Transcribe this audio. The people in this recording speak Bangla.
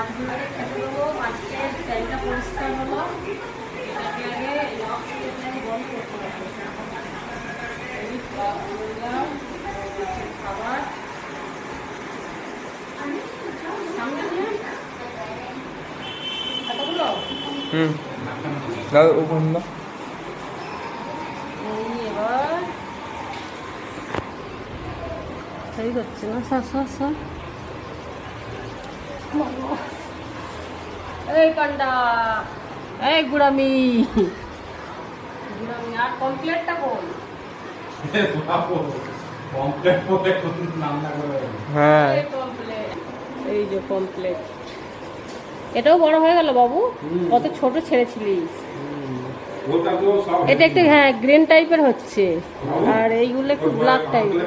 মাছগুলোকে খেতে দেবো। মাছের তেলটা পরিষ্কার হলো, এটাকে আগে লক দিয়ে বন্ধ করতে হবে। মাছের খাবার সামনে দিয়ে এতগুলো দাদা ওখান না এবার সেই হচ্ছে না। সর এই পান্ডা, এই গুড়ামি আর কমপ্লেটটা বল। হ্যাঁ এই যে কমপ্লেট, এটাও বড় হয়ে গেল বাবু, কত ছোট ছেড়েছিলিস। এটা একটু হ্যাঁ গ্রিন টাইপের হচ্ছে, আর এইগুলো একটু ব্ল্যাক টাইপের।